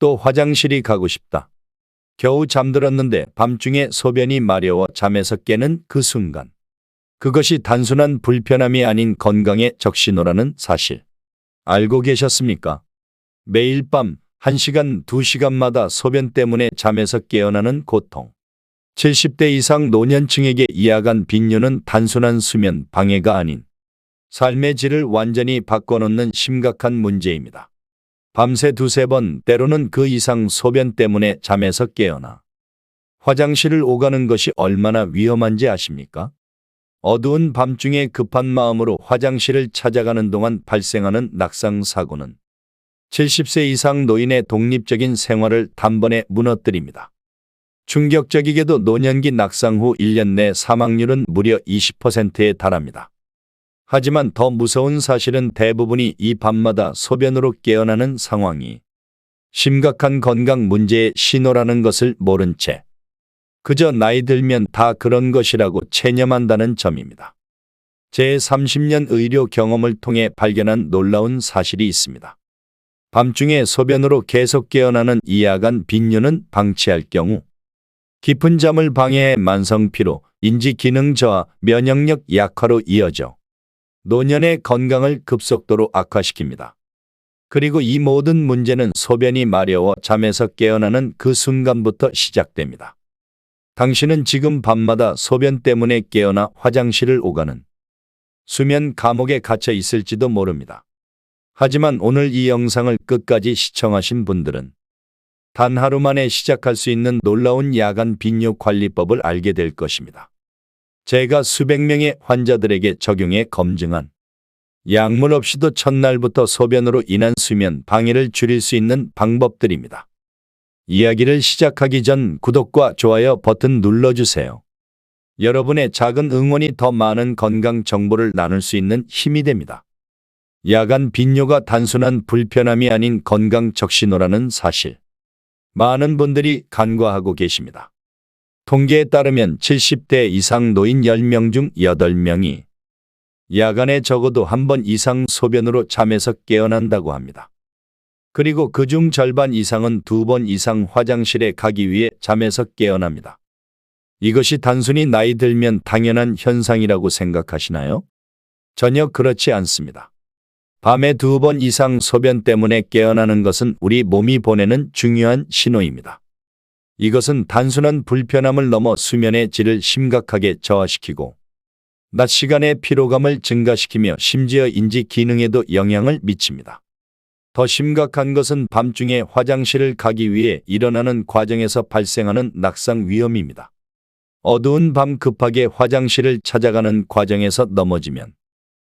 또 화장실이 가고 싶다. 겨우 잠들었는데 밤중에 소변이 마려워 잠에서 깨는 그 순간. 그것이 단순한 불편함이 아닌 건강의 적신호라는 사실. 알고 계셨습니까? 매일 밤 1시간, 2시간마다 소변 때문에 잠에서 깨어나는 고통. 70대 이상 노년층에게 야간 빈뇨는 단순한 수면 방해가 아닌 삶의 질을 완전히 바꿔놓는 심각한 문제입니다. 밤새 두세 번, 때로는 그 이상 소변 때문에 잠에서 깨어나 화장실을 오가는 것이 얼마나 위험한지 아십니까? 어두운 밤중에 급한 마음으로 화장실을 찾아가는 동안 발생하는 낙상 사고는 70세 이상 노인의 독립적인 생활을 단번에 무너뜨립니다. 충격적이게도 노년기 낙상 후 1년 내 사망률은 무려 20%에 달합니다. 하지만 더 무서운 사실은 대부분이 이 밤마다 소변으로 깨어나는 상황이 심각한 건강 문제의 신호라는 것을 모른 채 그저 나이 들면 다 그런 것이라고 체념한다는 점입니다. 제 30년 의료 경험을 통해 발견한 놀라운 사실이 있습니다. 밤중에 소변으로 계속 깨어나는 이 야간 빈뇨는 방치할 경우 깊은 잠을 방해해 만성피로, 인지기능 저하, 면역력 약화로 이어져 노년의 건강을 급속도로 악화시킵니다. 그리고 이 모든 문제는 소변이 마려워 잠에서 깨어나는 그 순간부터 시작됩니다. 당신은 지금 밤마다 소변 때문에 깨어나 화장실을 오가는 수면 감옥에 갇혀 있을지도 모릅니다. 하지만 오늘 이 영상을 끝까지 시청하신 분들은 단 하루 만에 시작할 수 있는 놀라운 야간 빈뇨 관리법을 알게 될 것입니다. 제가 수백 명의 환자들에게 적용해 검증한 약물 없이도 첫날부터 소변으로 인한 수면 방해를 줄일 수 있는 방법들입니다. 이야기를 시작하기 전 구독과 좋아요 버튼 눌러주세요. 여러분의 작은 응원이 더 많은 건강 정보를 나눌 수 있는 힘이 됩니다. 야간 빈뇨가 단순한 불편함이 아닌 건강 적신호라는 사실. 많은 분들이 간과하고 계십니다. 통계에 따르면 70대 이상 노인 10명 중 8명이 야간에 적어도 한 번 이상 소변으로 잠에서 깨어난다고 합니다. 그리고 그중 절반 이상은 2번 이상 화장실에 가기 위해 잠에서 깨어납니다. 이것이 단순히 나이 들면 당연한 현상이라고 생각하시나요? 전혀 그렇지 않습니다. 밤에 2번 이상 소변 때문에 깨어나는 것은 우리 몸이 보내는 중요한 신호입니다. 이것은 단순한 불편함을 넘어 수면의 질을 심각하게 저하시키고 낮 시간의 피로감을 증가시키며 심지어 인지 기능에도 영향을 미칩니다. 더 심각한 것은 밤중에 화장실을 가기 위해 일어나는 과정에서 발생하는 낙상 위험입니다. 어두운 밤 급하게 화장실을 찾아가는 과정에서 넘어지면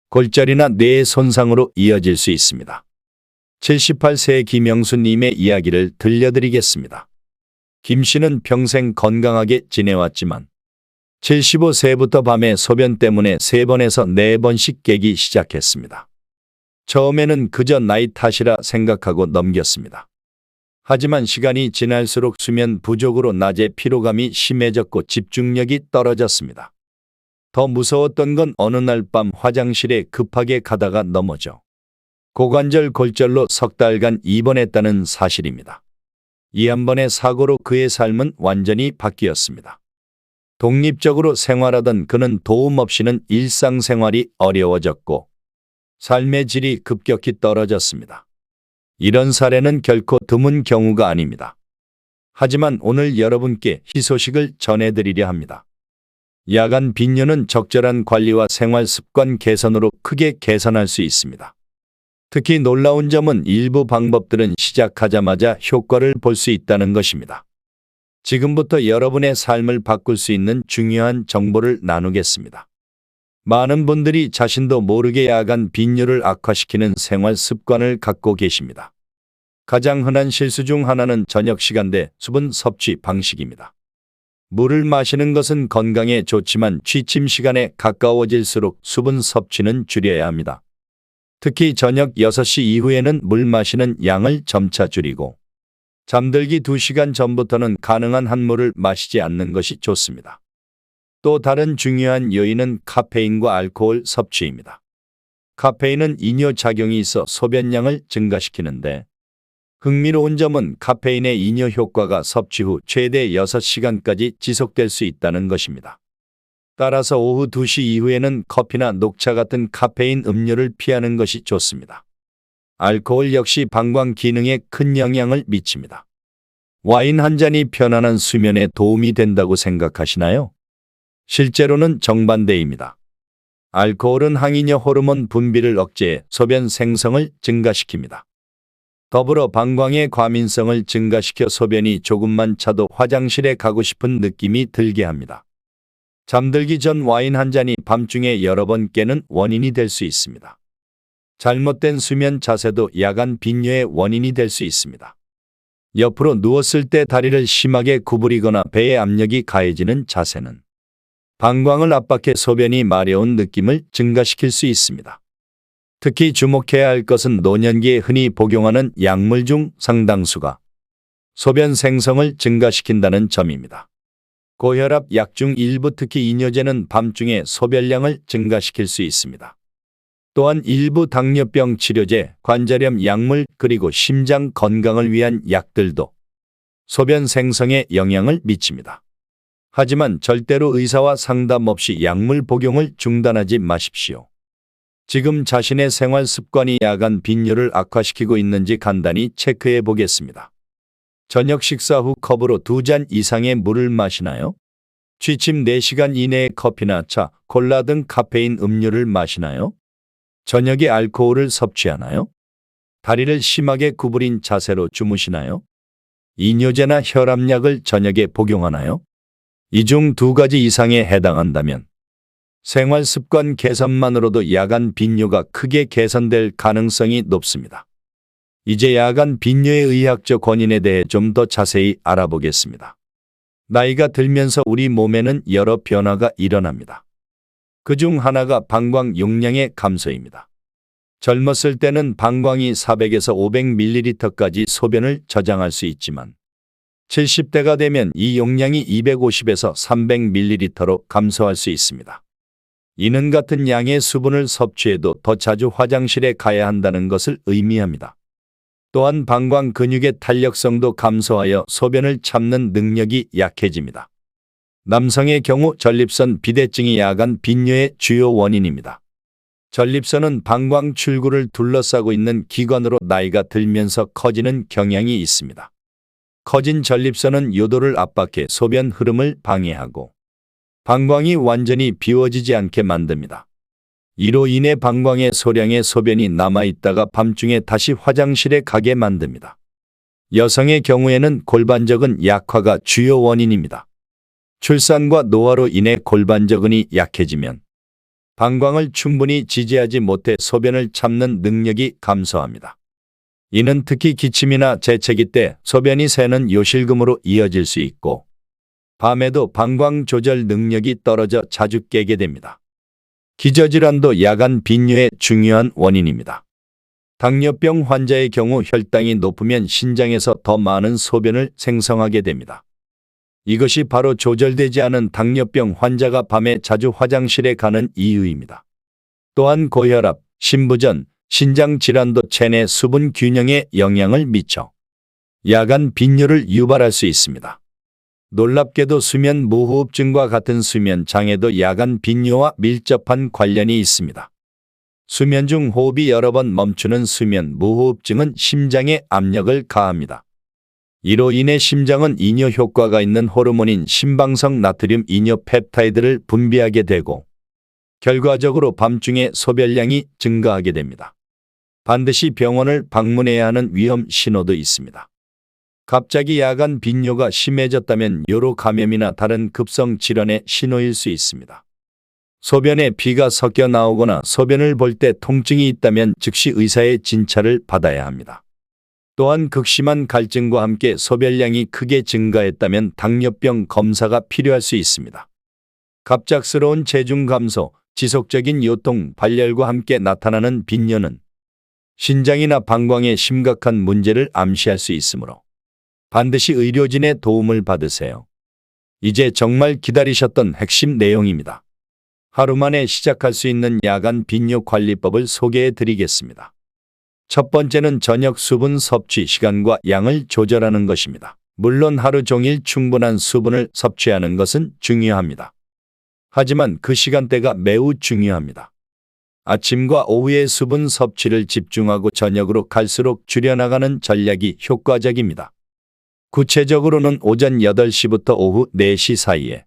골절이나 뇌의 손상으로 이어질 수 있습니다. 78세의 김영수님의 이야기를 들려드리겠습니다. 김 씨는 평생 건강하게 지내왔지만 75세부터 밤에 소변 때문에 3번에서 4번씩 깨기 시작했습니다. 처음에는 그저 나이 탓이라 생각하고 넘겼습니다. 하지만 시간이 지날수록 수면 부족으로 낮에 피로감이 심해졌고 집중력이 떨어졌습니다. 더 무서웠던 건 어느 날 밤 화장실에 급하게 가다가 넘어져 고관절 골절로 석 달간 입원했다는 사실입니다. 이 한 번의 사고로 그의 삶은 완전히 바뀌었습니다. 독립적으로 생활하던 그는 도움 없이는 일상생활이 어려워졌고 삶의 질이 급격히 떨어졌습니다. 이런 사례는 결코 드문 경우가 아닙니다. 하지만 오늘 여러분께 희소식을 전해드리려 합니다. 야간 빈뇨는 적절한 관리와 생활 습관 개선으로 크게 개선할 수 있습니다. 특히 놀라운 점은 일부 방법들은 시작하자마자 효과를 볼 수 있다는 것입니다. 지금부터 여러분의 삶을 바꿀 수 있는 중요한 정보를 나누겠습니다. 많은 분들이 자신도 모르게 야간 빈뇨를 악화시키는 생활 습관을 갖고 계십니다. 가장 흔한 실수 중 하나는 저녁 시간대 수분 섭취 방식입니다. 물을 마시는 것은 건강에 좋지만 취침 시간에 가까워질수록 수분 섭취는 줄여야 합니다. 특히 저녁 6시 이후에는 물 마시는 양을 점차 줄이고 잠들기 2시간 전부터는 가능한 한 물을 마시지 않는 것이 좋습니다. 또 다른 중요한 요인은 카페인과 알코올 섭취입니다. 카페인은 이뇨작용이 있어 소변량을 증가시키는데 흥미로운 점은 카페인의 이뇨 효과가 섭취 후 최대 6시간까지 지속될 수 있다는 것입니다. 따라서 오후 2시 이후에는 커피나 녹차 같은 카페인 음료를 피하는 것이 좋습니다. 알코올 역시 방광 기능에 큰 영향을 미칩니다. 와인 한 잔이 편안한 수면에 도움이 된다고 생각하시나요? 실제로는 정반대입니다. 알코올은 항이뇨 호르몬 분비를 억제해 소변 생성을 증가시킵니다. 더불어 방광의 과민성을 증가시켜 소변이 조금만 차도 화장실에 가고 싶은 느낌이 들게 합니다. 잠들기 전 와인 한 잔이 밤중에 여러 번 깨는 원인이 될 수 있습니다. 잘못된 수면 자세도 야간 빈뇨의 원인이 될 수 있습니다. 옆으로 누웠을 때 다리를 심하게 구부리거나 배에 압력이 가해지는 자세는 방광을 압박해 소변이 마려운 느낌을 증가시킬 수 있습니다. 특히 주목해야 할 것은 노년기에 흔히 복용하는 약물 중 상당수가 소변 생성을 증가시킨다는 점입니다. 고혈압 약 중 일부 특히 이뇨제는 밤중에 소변량을 증가시킬 수 있습니다. 또한 일부 당뇨병 치료제, 관절염 약물 그리고 심장 건강을 위한 약들도 소변 생성에 영향을 미칩니다. 하지만 절대로 의사와 상담 없이 약물 복용을 중단하지 마십시오. 지금 자신의 생활 습관이 야간 빈뇨를 악화시키고 있는지 간단히 체크해 보겠습니다. 저녁 식사 후 컵으로 2잔 이상의 물을 마시나요? 취침 4시간 이내에 커피나 차, 콜라 등 카페인 음료를 마시나요? 저녁에 알코올을 섭취하나요? 다리를 심하게 구부린 자세로 주무시나요? 이뇨제나 혈압약을 저녁에 복용하나요? 이 중 2가지 이상에 해당한다면 생활 습관 개선만으로도 야간 빈뇨가 크게 개선될 가능성이 높습니다. 이제 야간 빈뇨의 의학적 원인에 대해 좀 더 자세히 알아보겠습니다. 나이가 들면서 우리 몸에는 여러 변화가 일어납니다. 그중 하나가 방광 용량의 감소입니다. 젊었을 때는 방광이 400에서 500ml까지 소변을 저장할 수 있지만 70대가 되면 이 용량이 250에서 300ml로 감소할 수 있습니다. 이는 같은 양의 수분을 섭취해도 더 자주 화장실에 가야 한다는 것을 의미합니다. 또한 방광 근육의 탄력성도 감소하여 소변을 참는 능력이 약해집니다. 남성의 경우 전립선 비대증이 야간 빈뇨의 주요 원인입니다. 전립선은 방광 출구를 둘러싸고 있는 기관으로 나이가 들면서 커지는 경향이 있습니다. 커진 전립선은 요도를 압박해 소변 흐름을 방해하고 방광이 완전히 비워지지 않게 만듭니다. 이로 인해 방광의 소량의 소변이 남아있다가 밤중에 다시 화장실에 가게 만듭니다. 여성의 경우에는 골반적은 약화가 주요 원인입니다. 출산과 노화로 인해 골반적은이 약해지면 방광을 충분히 지지하지 못해 소변을 참는 능력이 감소합니다. 이는 특히 기침이나 재채기 때 소변이 새는 요실금으로 이어질 수 있고 밤에도 방광 조절 능력이 떨어져 자주 깨게 됩니다. 기저질환도 야간 빈뇨의 중요한 원인입니다. 당뇨병 환자의 경우 혈당이 높으면 신장에서 더 많은 소변을 생성하게 됩니다. 이것이 바로 조절되지 않은 당뇨병 환자가 밤에 자주 화장실에 가는 이유입니다. 또한 고혈압, 심부전, 신장 질환도 체내 수분 균형에 영향을 미쳐 야간 빈뇨를 유발할 수 있습니다. 놀랍게도 수면 무호흡증과 같은 수면 장애도 야간 빈뇨와 밀접한 관련이 있습니다. 수면 중 호흡이 여러 번 멈추는 수면 무호흡증은 심장에 압력을 가합니다. 이로 인해 심장은 이뇨 효과가 있는 호르몬인 심방성 나트륨 이뇨 펩타이드를 분비하게 되고 결과적으로 밤중에 소변량이 증가하게 됩니다. 반드시 병원을 방문해야 하는 위험 신호도 있습니다. 갑자기 야간 빈뇨가 심해졌다면 요로 감염이나 다른 급성 질환의 신호일 수 있습니다. 소변에 피가 섞여 나오거나 소변을 볼 때 통증이 있다면 즉시 의사의 진찰을 받아야 합니다. 또한 극심한 갈증과 함께 소변량이 크게 증가했다면 당뇨병 검사가 필요할 수 있습니다. 갑작스러운 체중 감소, 지속적인 요통, 발열과 함께 나타나는 빈뇨는 신장이나 방광에 심각한 문제를 암시할 수 있으므로 반드시 의료진의 도움을 받으세요. 이제 정말 기다리셨던 핵심 내용입니다. 하루 만에 시작할 수 있는 야간 빈뇨 관리법을 소개해 드리겠습니다. 첫 번째는 저녁 수분 섭취 시간과 양을 조절하는 것입니다. 물론 하루 종일 충분한 수분을 섭취하는 것은 중요합니다. 하지만 그 시간대가 매우 중요합니다. 아침과 오후에 수분 섭취를 집중하고 저녁으로 갈수록 줄여나가는 전략이 효과적입니다. 구체적으로는 오전 8시부터 오후 4시 사이에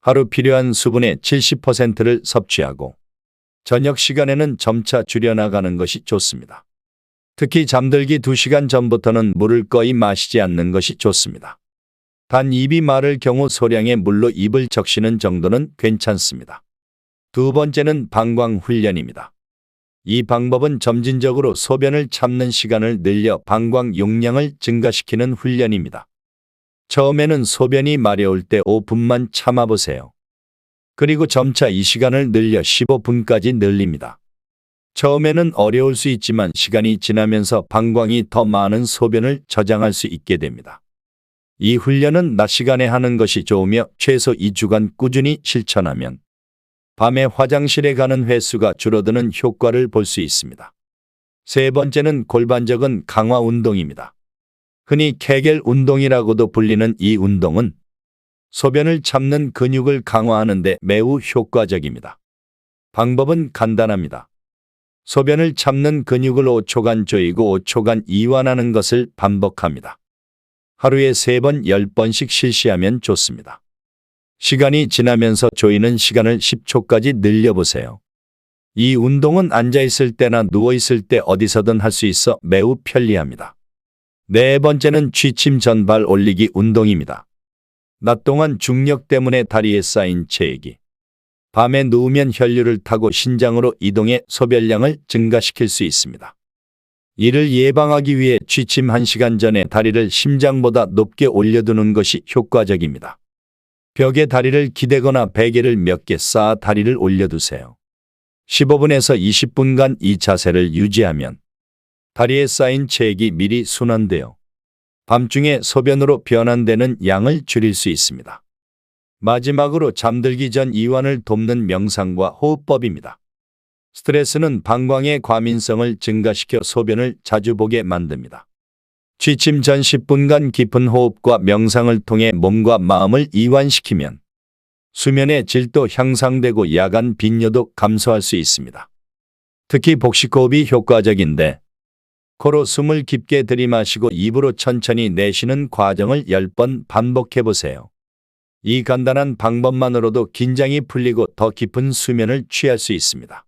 하루 필요한 수분의 70%를 섭취하고 저녁 시간에는 점차 줄여나가는 것이 좋습니다. 특히 잠들기 2시간 전부터는 물을 거의 마시지 않는 것이 좋습니다. 단 입이 마를 경우 소량의 물로 입을 적시는 정도는 괜찮습니다. 두 번째는 방광 훈련입니다. 이 방법은 점진적으로 소변을 참는 시간을 늘려 방광 용량을 증가시키는 훈련입니다. 처음에는 소변이 마려울 때 5분만 참아보세요. 그리고 점차 이 시간을 늘려 15분까지 늘립니다. 처음에는 어려울 수 있지만 시간이 지나면서 방광이 더 많은 소변을 저장할 수 있게 됩니다. 이 훈련은 낮 시간에 하는 것이 좋으며 최소 2주간 꾸준히 실천하면 밤에 화장실에 가는 횟수가 줄어드는 효과를 볼 수 있습니다. 세 번째는 골반적인 강화 운동입니다. 흔히 케겔 운동이라고도 불리는 이 운동은 소변을 참는 근육을 강화하는 데 매우 효과적입니다. 방법은 간단합니다. 소변을 참는 근육을 5초간 조이고 5초간 이완하는 것을 반복합니다. 하루에 3번 10번씩 실시하면 좋습니다. 시간이 지나면서 조이는 시간을 10초까지 늘려보세요. 이 운동은 앉아있을 때나 누워있을 때 어디서든 할 수 있어 매우 편리합니다. 네 번째는 취침 전 발 올리기 운동입니다. 낮 동안 중력 때문에 다리에 쌓인 체액이 밤에 누우면 혈류를 타고 신장으로 이동해 소변량을 증가시킬 수 있습니다. 이를 예방하기 위해 취침 1시간 전에 다리를 심장보다 높게 올려두는 것이 효과적입니다. 벽에 다리를 기대거나 베개를 몇 개 쌓아 다리를 올려두세요. 15분에서 20분간 이 자세를 유지하면 다리에 쌓인 체액이 미리 순환되어 밤중에 소변으로 변환되는 양을 줄일 수 있습니다. 마지막으로 잠들기 전 이완을 돕는 명상과 호흡법입니다. 스트레스는 방광의 과민성을 증가시켜 소변을 자주 보게 만듭니다. 취침 전 10분간 깊은 호흡과 명상을 통해 몸과 마음을 이완시키면 수면의 질도 향상되고 야간 빈뇨도 감소할 수 있습니다. 특히 복식호흡이 효과적인데 코로 숨을 깊게 들이마시고 입으로 천천히 내쉬는 과정을 10번 반복해보세요. 이 간단한 방법만으로도 긴장이 풀리고 더 깊은 수면을 취할 수 있습니다.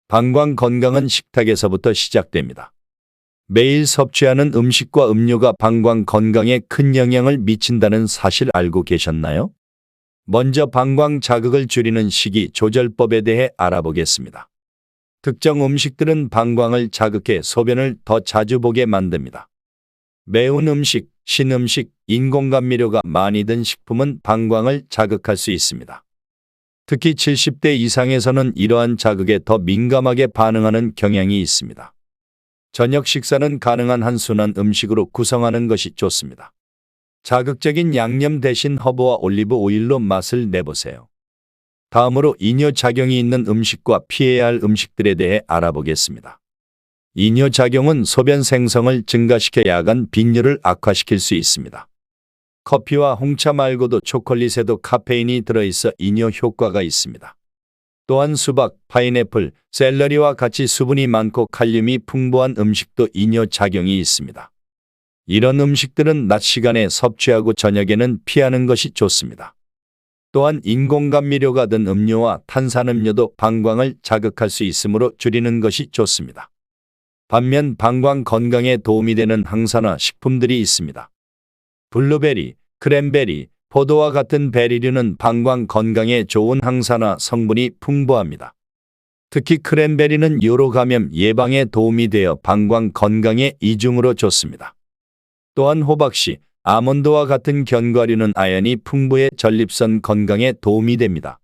방광 건강은 식탁에서부터 시작됩니다. 매일 섭취하는 음식과 음료가 방광 건강에 큰 영향을 미친다는 사실 알고 계셨나요? 먼저 방광 자극을 줄이는 식이 조절법에 대해 알아보겠습니다. 특정 음식들은 방광을 자극해 소변을 더 자주 보게 만듭니다. 매운 음식, 신음식, 인공감미료가 많이 든 식품은 방광을 자극할 수 있습니다. 특히 70대 이상에서는 이러한 자극에 더 민감하게 반응하는 경향이 있습니다. 저녁 식사는 가능한 한 순한 음식으로 구성하는 것이 좋습니다. 자극적인 양념 대신 허브와 올리브 오일로 맛을 내보세요. 다음으로 이뇨작용이 있는 음식과 피해야 할 음식들에 대해 알아보겠습니다. 이뇨작용은 소변 생성을 증가시켜 야간 빈뇨를 악화시킬 수 있습니다. 커피와 홍차 말고도 초콜릿에도 카페인이 들어있어 이뇨 효과가 있습니다. 또한 수박, 파인애플, 샐러리와 같이 수분이 많고 칼륨이 풍부한 음식도 이뇨작용이 있습니다. 이런 음식들은 낮 시간에 섭취하고 저녁에는 피하는 것이 좋습니다. 또한 인공감미료가 든 음료와 탄산음료도 방광을 자극할 수 있으므로 줄이는 것이 좋습니다. 반면 방광 건강에 도움이 되는 항산화 식품들이 있습니다. 블루베리, 크랜베리, 포도와 같은 베리류는 방광 건강에 좋은 항산화 성분이 풍부합니다. 특히 크랜베리는 요로 감염 예방에 도움이 되어 방광 건강에 이중으로 좋습니다. 또한 호박씨, 아몬드와 같은 견과류는 아연이 풍부해 전립선 건강에 도움이 됩니다.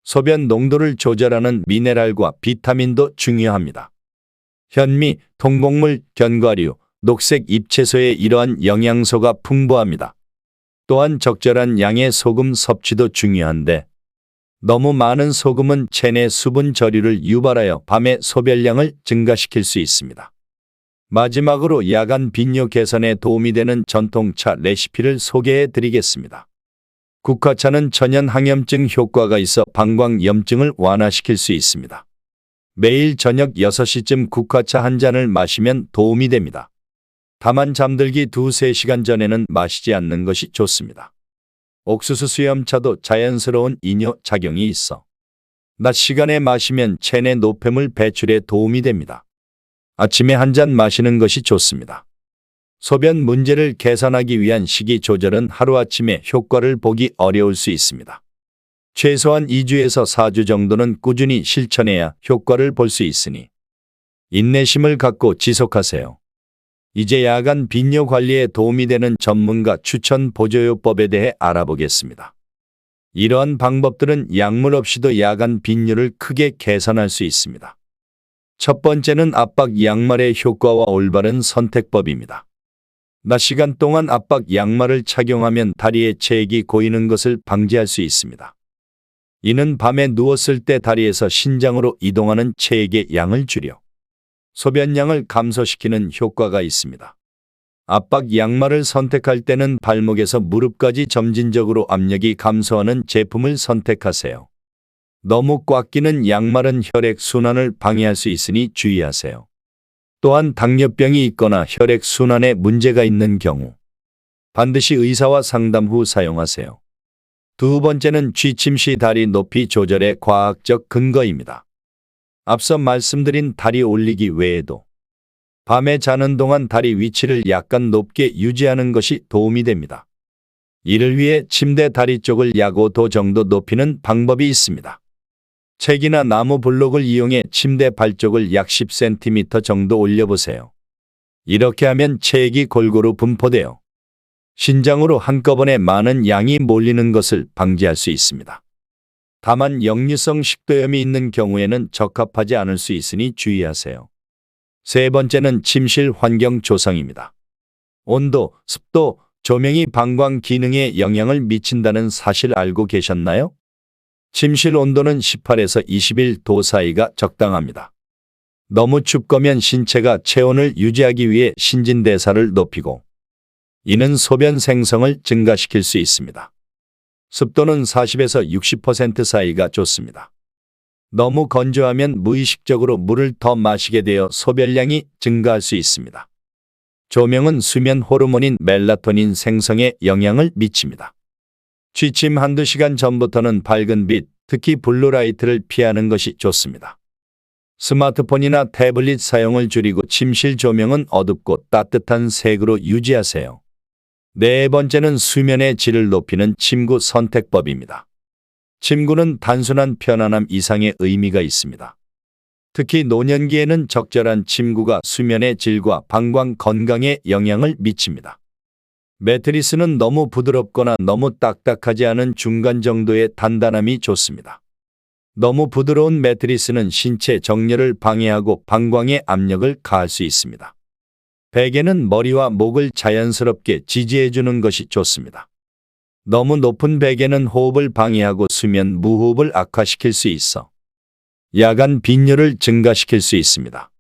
소변 농도를 조절하는 미네랄과 비타민도 중요합니다. 현미, 통곡물, 견과류, 녹색 잎채소에 이러한 영양소가 풍부합니다. 또한 적절한 양의 소금 섭취도 중요한데 너무 많은 소금은 체내 수분 저류를 유발하여 밤에 소변량을 증가시킬 수 있습니다. 마지막으로 야간 빈뇨 개선에 도움이 되는 전통차 레시피를 소개해 드리겠습니다. 국화차는 천연 항염증 효과가 있어 방광염증을 완화시킬 수 있습니다. 매일 저녁 6시쯤 국화차 한 잔을 마시면 도움이 됩니다. 다만 잠들기 2~3시간 전에는 마시지 않는 것이 좋습니다. 옥수수 수염차도 자연스러운 이뇨 작용이 있어 낮 시간에 마시면 체내 노폐물 배출에 도움이 됩니다. 아침에 한 잔 마시는 것이 좋습니다. 소변 문제를 개선하기 위한 식이 조절은 하루아침에 효과를 보기 어려울 수 있습니다. 최소한 2주에서 4주 정도는 꾸준히 실천해야 효과를 볼 수 있으니 인내심을 갖고 지속하세요. 이제 야간 빈뇨 관리에 도움이 되는 전문가 추천 보조요법에 대해 알아보겠습니다. 이러한 방법들은 약물 없이도 야간 빈뇨를 크게 개선할 수 있습니다. 첫 번째는 압박 양말의 효과와 올바른 선택법입니다. 낮 시간 동안 압박 양말을 착용하면 다리에 체액이 고이는 것을 방지할 수 있습니다. 이는 밤에 누웠을 때 다리에서 신장으로 이동하는 체액의 양을 줄여 소변량을 감소시키는 효과가 있습니다. 압박 양말을 선택할 때는 발목에서 무릎까지 점진적으로 압력이 감소하는 제품을 선택하세요. 너무 꽉 끼는 양말은 혈액 순환을 방해할 수 있으니 주의하세요. 또한 당뇨병이 있거나 혈액 순환에 문제가 있는 경우 반드시 의사와 상담 후 사용하세요. 두 번째는 취침 시 다리 높이 조절의 과학적 근거입니다. 앞서 말씀드린 다리 올리기 외에도 밤에 자는 동안 다리 위치를 약간 높게 유지하는 것이 도움이 됩니다. 이를 위해 침대 다리 쪽을 약 5도 정도 높이는 방법이 있습니다. 책이나 나무 블록을 이용해 침대 발 쪽을 약 10cm 정도 올려보세요. 이렇게 하면 체액이 골고루 분포되어 신장으로 한꺼번에 많은 양이 몰리는 것을 방지할 수 있습니다. 다만 역류성 식도염이 있는 경우에는 적합하지 않을 수 있으니 주의하세요. 세 번째는 침실 환경 조성입니다. 온도, 습도, 조명이 방광 기능에 영향을 미친다는 사실 알고 계셨나요? 침실 온도는 18에서 21도 사이가 적당합니다. 너무 춥거면 신체가 체온을 유지하기 위해 신진대사를 높이고 이는 소변 생성을 증가시킬 수 있습니다. 습도는 40에서 60% 사이가 좋습니다. 너무 건조하면 무의식적으로 물을 더 마시게 되어 소변량이 증가할 수 있습니다. 조명은 수면 호르몬인 멜라토닌 생성에 영향을 미칩니다. 취침 한두 시간 전부터는 밝은 빛, 특히 블루라이트를 피하는 것이 좋습니다. 스마트폰이나 태블릿 사용을 줄이고 침실 조명은 어둡고 따뜻한 색으로 유지하세요. 네 번째는 수면의 질을 높이는 침구 선택법입니다. 침구는 단순한 편안함 이상의 의미가 있습니다. 특히 노년기에는 적절한 침구가 수면의 질과 방광 건강에 영향을 미칩니다. 매트리스는 너무 부드럽거나 너무 딱딱하지 않은 중간 정도의 단단함이 좋습니다. 너무 부드러운 매트리스는 신체 정렬을 방해하고 방광에 압력을 가할 수 있습니다. 베개는 머리와 목을 자연스럽게 지지해주는 것이 좋습니다. 너무 높은 베개는 호흡을 방해하고 수면 무호흡을 악화시킬 수 있어 야간 빈뇨를 증가시킬 수 있습니다.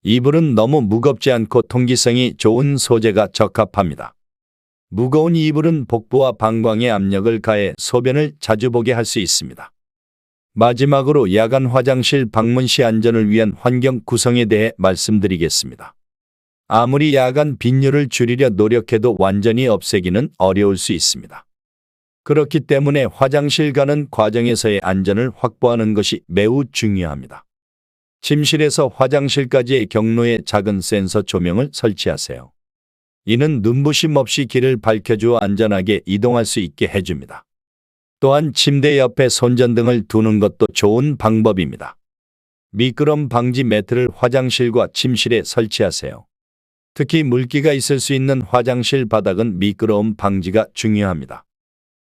이불은 너무 무겁지 않고 통기성이 좋은 소재가 적합합니다. 무거운 이불은 복부와 방광에 압력을 가해 소변을 자주 보게 할 수 있습니다. 마지막으로 야간 화장실 방문 시 안전을 위한 환경 구성에 대해 말씀드리겠습니다. 아무리 야간 빈뇨를 줄이려 노력해도 완전히 없애기는 어려울 수 있습니다. 그렇기 때문에 화장실 가는 과정에서의 안전을 확보하는 것이 매우 중요합니다. 침실에서 화장실까지의 경로에 작은 센서 조명을 설치하세요. 이는 눈부심 없이 길을 밝혀주어 안전하게 이동할 수 있게 해줍니다. 또한 침대 옆에 손전등을 두는 것도 좋은 방법입니다. 미끄럼 방지 매트를 화장실과 침실에 설치하세요. 특히 물기가 있을 수 있는 화장실 바닥은 미끄러움 방지가 중요합니다.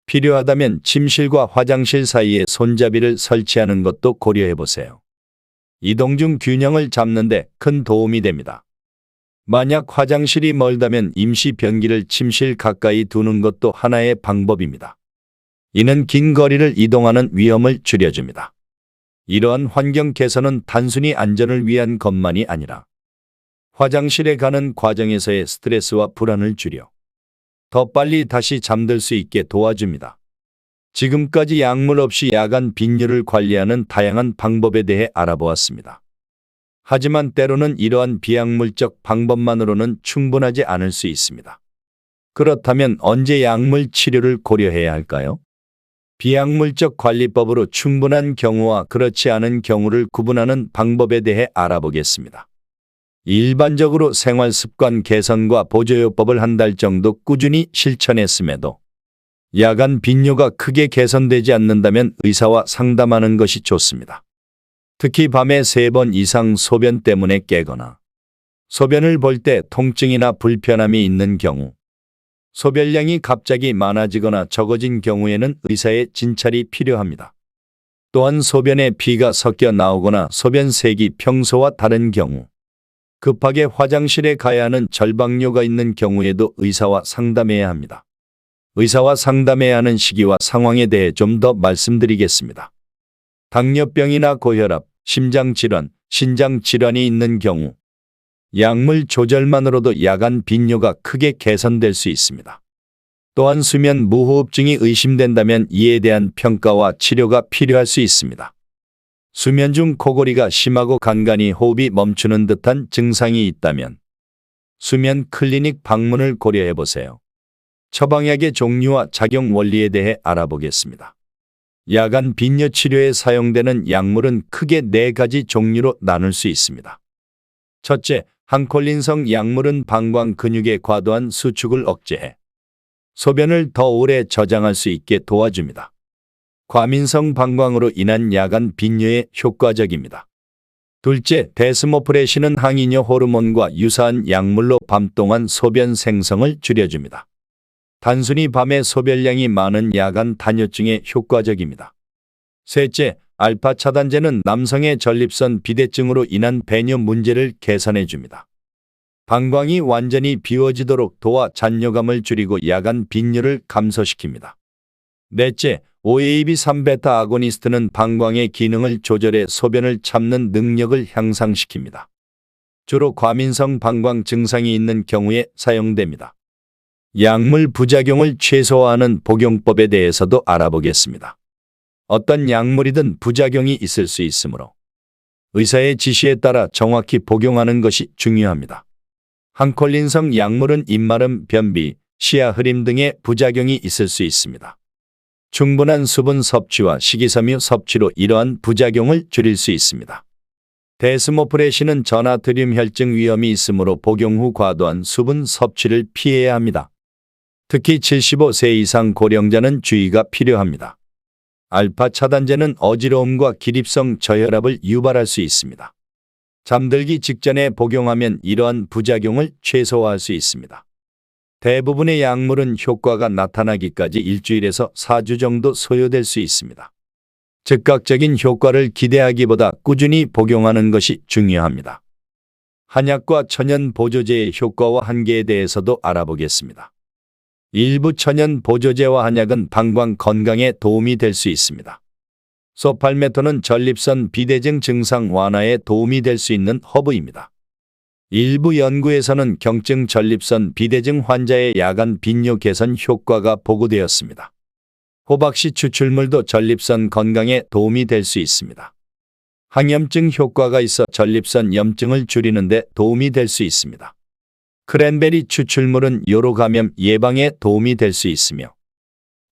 필요하다면 침실과 화장실 사이에 손잡이를 설치하는 것도 고려해보세요. 이동 중 균형을 잡는 데 큰 도움이 됩니다. 만약 화장실이 멀다면 임시 변기를 침실 가까이 두는 것도 하나의 방법입니다. 이는 긴 거리를 이동하는 위험을 줄여줍니다. 이러한 환경 개선은 단순히 안전을 위한 것만이 아니라 화장실에 가는 과정에서의 스트레스와 불안을 줄여 더 빨리 다시 잠들 수 있게 도와줍니다. 지금까지 약물 없이 야간 빈뇨를 관리하는 다양한 방법에 대해 알아보았습니다. 하지만 때로는 이러한 비약물적 방법만으로는 충분하지 않을 수 있습니다. 그렇다면 언제 약물 치료를 고려해야 할까요? 비약물적 관리법으로 충분한 경우와 그렇지 않은 경우를 구분하는 방법에 대해 알아보겠습니다. 일반적으로 생활습관 개선과 보조요법을 한 달 정도 꾸준히 실천했음에도 야간 빈뇨가 크게 개선되지 않는다면 의사와 상담하는 것이 좋습니다. 특히 밤에 3번 이상 소변 때문에 깨거나 소변을 볼 때 통증이나 불편함이 있는 경우, 소변량이 갑자기 많아지거나 적어진 경우에는 의사의 진찰이 필요합니다. 또한 소변에 피가 섞여 나오거나 소변색이 평소와 다른 경우, 급하게 화장실에 가야 하는 절박뇨가 있는 경우에도 의사와 상담해야 합니다. 의사와 상담해야 하는 시기와 상황에 대해 좀 더 말씀드리겠습니다. 당뇨병이나 고혈압, 심장질환, 신장질환이 있는 경우 약물 조절만으로도 야간 빈뇨가 크게 개선될 수 있습니다. 또한 수면 무호흡증이 의심된다면 이에 대한 평가와 치료가 필요할 수 있습니다. 수면 중 코골이가 심하고 간간히 호흡이 멈추는 듯한 증상이 있다면 수면 클리닉 방문을 고려해 보세요. 처방약의 종류와 작용 원리에 대해 알아보겠습니다. 야간 빈뇨 치료에 사용되는 약물은 크게 4가지 종류로 나눌 수 있습니다. 첫째, 항콜린성 약물은 방광 근육의 과도한 수축을 억제해 소변을 더 오래 저장할 수 있게 도와줍니다. 과민성 방광으로 인한 야간 빈뇨에 효과적입니다. 둘째, 데스모프레신은 항이뇨 호르몬과 유사한 약물로 밤 동안 소변 생성을 줄여줍니다. 단순히 밤에 소변량이 많은 야간 단뇨증에 효과적입니다. 셋째, 알파 차단제는 남성의 전립선 비대증으로 인한 배뇨 문제를 개선해 줍니다. 방광이 완전히 비워지도록 도와 잔뇨감을 줄이고 야간 빈뇨를 감소시킵니다. 넷째, OAB3베타 아고니스트는 방광의 기능을 조절해 소변을 참는 능력을 향상시킵니다. 주로 과민성 방광 증상이 있는 경우에 사용됩니다. 약물 부작용을 최소화하는 복용법에 대해서도 알아보겠습니다. 어떤 약물이든 부작용이 있을 수 있으므로 의사의 지시에 따라 정확히 복용하는 것이 중요합니다. 항콜린성 약물은 입마름, 변비, 시야 흐림 등의 부작용이 있을 수 있습니다. 충분한 수분 섭취와 식이섬유 섭취로 이러한 부작용을 줄일 수 있습니다. 데스모프레신은 전하트륨 혈증 위험이 있으므로 복용 후 과도한 수분 섭취를 피해야 합니다. 특히 75세 이상 고령자는 주의가 필요합니다. 알파 차단제는 어지러움과 기립성 저혈압을 유발할 수 있습니다. 잠들기 직전에 복용하면 이러한 부작용을 최소화할 수 있습니다. 대부분의 약물은 효과가 나타나기까지 일주일에서 4주 정도 소요될 수 있습니다. 즉각적인 효과를 기대하기보다 꾸준히 복용하는 것이 중요합니다. 한약과 천연 보조제의 효과와 한계에 대해서도 알아보겠습니다. 일부 천연 보조제와 한약은 방광 건강에 도움이 될 수 있습니다. 소팔메토는 전립선 비대증 증상 완화에 도움이 될 수 있는 허브입니다. 일부 연구에서는 경증 전립선 비대증 환자의 야간 빈뇨 개선 효과가 보고되었습니다. 호박씨 추출물도 전립선 건강에 도움이 될 수 있습니다. 항염증 효과가 있어 전립선 염증을 줄이는 데 도움이 될 수 있습니다. 크랜베리 추출물은 요로 감염 예방에 도움이 될 수 있으며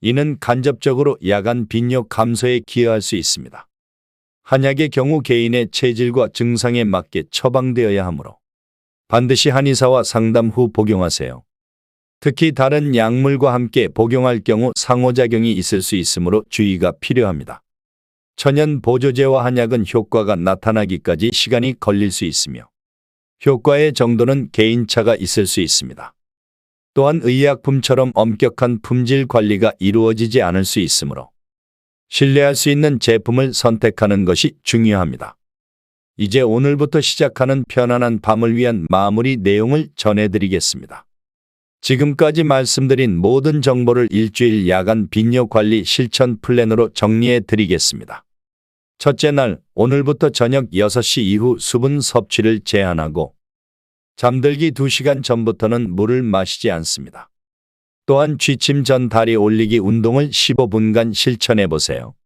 이는 간접적으로 야간 빈뇨 감소에 기여할 수 있습니다. 한약의 경우 개인의 체질과 증상에 맞게 처방되어야 하므로 반드시 한의사와 상담 후 복용하세요. 특히 다른 약물과 함께 복용할 경우 상호작용이 있을 수 있으므로 주의가 필요합니다. 천연 보조제와 한약은 효과가 나타나기까지 시간이 걸릴 수 있으며 효과의 정도는 개인차가 있을 수 있습니다. 또한 의약품처럼 엄격한 품질 관리가 이루어지지 않을 수 있으므로 신뢰할 수 있는 제품을 선택하는 것이 중요합니다. 이제 오늘부터 시작하는 편안한 밤을 위한 마무리 내용을 전해드리겠습니다. 지금까지 말씀드린 모든 정보를 일주일 야간 빈뇨 관리 실천 플랜으로 정리해 드리겠습니다. 첫째 날, 오늘부터 저녁 6시 이후 수분 섭취를 제한하고 잠들기 2시간 전부터는 물을 마시지 않습니다. 또한 취침 전 다리 올리기 운동을 15분간 실천해 보세요.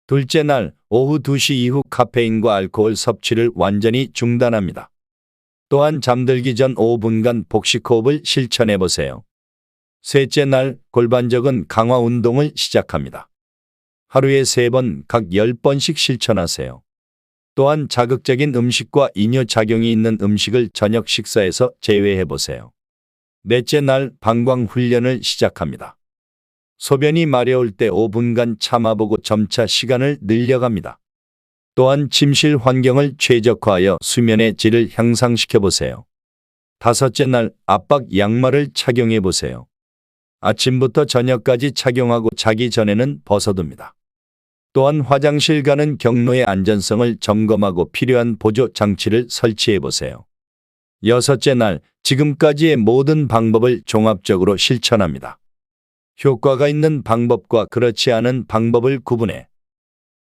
둘째 날 오후 2시 이후 카페인과 알코올 섭취를 완전히 중단합니다. 또한 잠들기 전 5분간 복식호흡을 실천해 보세요. 셋째 날 골반적은 강화 운동을 시작합니다. 하루에 3번 각 10번씩 실천하세요. 또한 자극적인 음식과 이뇨작용이 있는 음식을 저녁 식사에서 제외해 보세요. 넷째 날 방광 훈련을 시작합니다. 소변이 마려울 때 5분간 참아보고 점차 시간을 늘려갑니다. 또한 침실 환경을 최적화하여 수면의 질을 향상시켜 보세요. 다섯째 날 압박 양말을 착용해 보세요. 아침부터 저녁까지 착용하고 자기 전에는 벗어둡니다. 또한 화장실 가는 경로의 안전성을 점검하고 필요한 보조 장치를 설치해 보세요. 여섯째 날 지금까지의 모든 방법을 종합적으로 실천합니다. 효과가 있는 방법과 그렇지 않은 방법을 구분해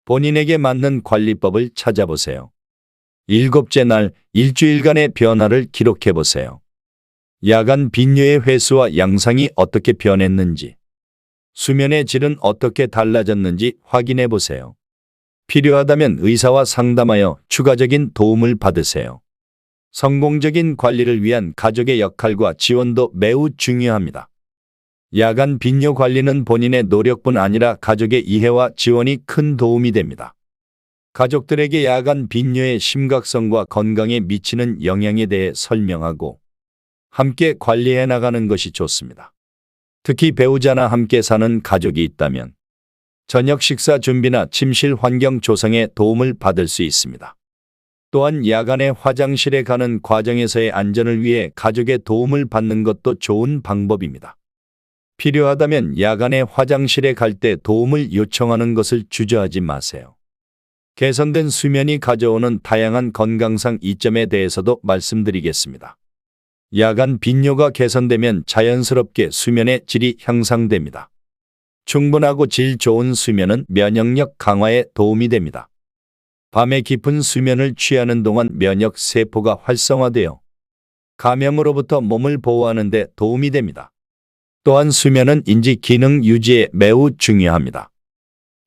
본인에게 맞는 관리법을 찾아보세요. 일곱째 날 일주일간의 변화를 기록해 보세요. 야간 빈뇨의 횟수와 양상이 어떻게 변했는지, 수면의 질은 어떻게 달라졌는지 확인해 보세요. 필요하다면 의사와 상담하여 추가적인 도움을 받으세요. 성공적인 관리를 위한 가족의 역할과 지원도 매우 중요합니다. 야간 빈뇨 관리는 본인의 노력뿐 아니라 가족의 이해와 지원이 큰 도움이 됩니다. 가족들에게 야간 빈뇨의 심각성과 건강에 미치는 영향에 대해 설명하고 함께 관리해 나가는 것이 좋습니다. 특히 배우자나 함께 사는 가족이 있다면 저녁 식사 준비나 침실 환경 조성에 도움을 받을 수 있습니다. 또한 야간에 화장실에 가는 과정에서의 안전을 위해 가족의 도움을 받는 것도 좋은 방법입니다. 필요하다면 야간에 화장실에 갈 때 도움을 요청하는 것을 주저하지 마세요. 개선된 수면이 가져오는 다양한 건강상 이점에 대해서도 말씀드리겠습니다. 야간 빈뇨가 개선되면 자연스럽게 수면의 질이 향상됩니다. 충분하고 질 좋은 수면은 면역력 강화에 도움이 됩니다. 밤에 깊은 수면을 취하는 동안 면역 세포가 활성화되어 감염으로부터 몸을 보호하는 데 도움이 됩니다. 또한 수면은 인지 기능 유지에 매우 중요합니다.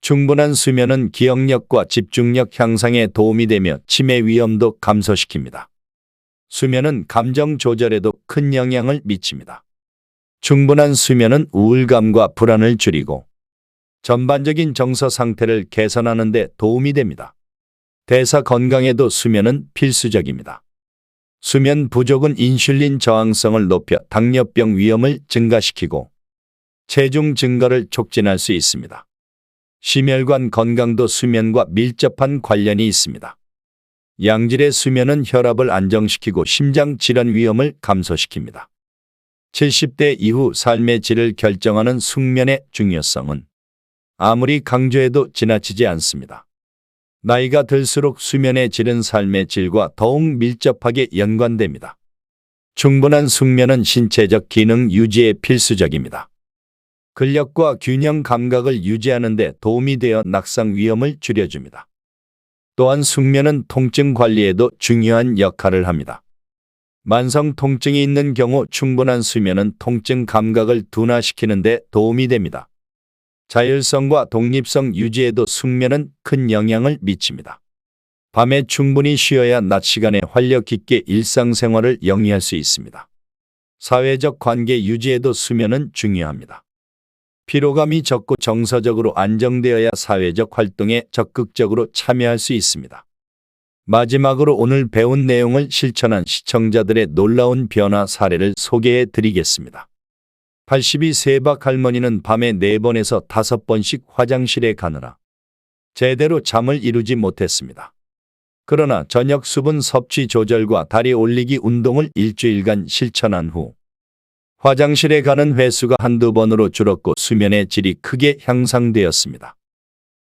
충분한 수면은 기억력과 집중력 향상에 도움이 되며 치매 위험도 감소시킵니다. 수면은 감정 조절에도 큰 영향을 미칩니다. 충분한 수면은 우울감과 불안을 줄이고 전반적인 정서 상태를 개선하는 데 도움이 됩니다. 대사 건강에도 수면은 필수적입니다. 수면 부족은 인슐린 저항성을 높여 당뇨병 위험을 증가시키고 체중 증가를 촉진할 수 있습니다. 심혈관 건강도 수면과 밀접한 관련이 있습니다. 양질의 수면은 혈압을 안정시키고 심장 질환 위험을 감소시킵니다. 70대 이후 삶의 질을 결정하는 숙면의 중요성은 아무리 강조해도 지나치지 않습니다. 나이가 들수록 수면의 질은 삶의 질과 더욱 밀접하게 연관됩니다. 충분한 숙면은 신체적 기능 유지에 필수적입니다. 근력과 균형 감각을 유지하는 데 도움이 되어 낙상 위험을 줄여줍니다. 또한 숙면은 통증 관리에도 중요한 역할을 합니다. 만성 통증이 있는 경우 충분한 수면은 통증 감각을 둔화시키는 데 도움이 됩니다. 자율성과 독립성 유지에도 숙면은 큰 영향을 미칩니다. 밤에 충분히 쉬어야 낮 시간에 활력 있게 일상생활을 영위할 수 있습니다. 사회적 관계 유지에도 수면은 중요합니다. 피로감이 적고 정서적으로 안정되어야 사회적 활동에 적극적으로 참여할 수 있습니다. 마지막으로 오늘 배운 내용을 실천한 시청자들의 놀라운 변화 사례를 소개해 드리겠습니다. 82세박 할머니는 밤에 4번에서 5번씩 화장실에 가느라 제대로 잠을 이루지 못했습니다. 그러나 저녁 수분 섭취 조절과 다리 올리기 운동을 일주일간 실천한 후 화장실에 가는 횟수가 한두 번으로 줄었고 수면의 질이 크게 향상되었습니다.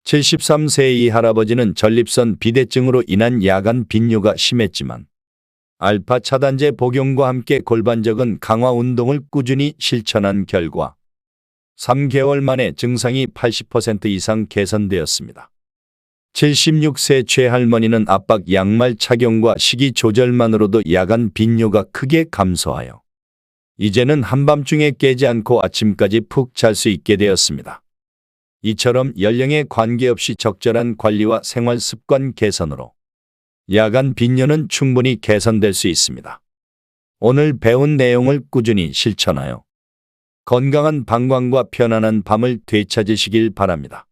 73세 이 할아버지는 전립선 비대증으로 인한 야간 빈뇨가 심했지만 알파 차단제 복용과 함께 골반적은 강화 운동을 꾸준히 실천한 결과 3개월 만에 증상이 80% 이상 개선되었습니다. 76세 최할머니는 압박 양말 착용과 식이 조절만으로도 야간 빈뇨가 크게 감소하여 이제는 한밤중에 깨지 않고 아침까지 푹 잘 수 있게 되었습니다. 이처럼 연령에 관계없이 적절한 관리와 생활 습관 개선으로 야간 빈뇨는 충분히 개선될 수 있습니다. 오늘 배운 내용을 꾸준히 실천하여 건강한 방광과 편안한 밤을 되찾으시길 바랍니다.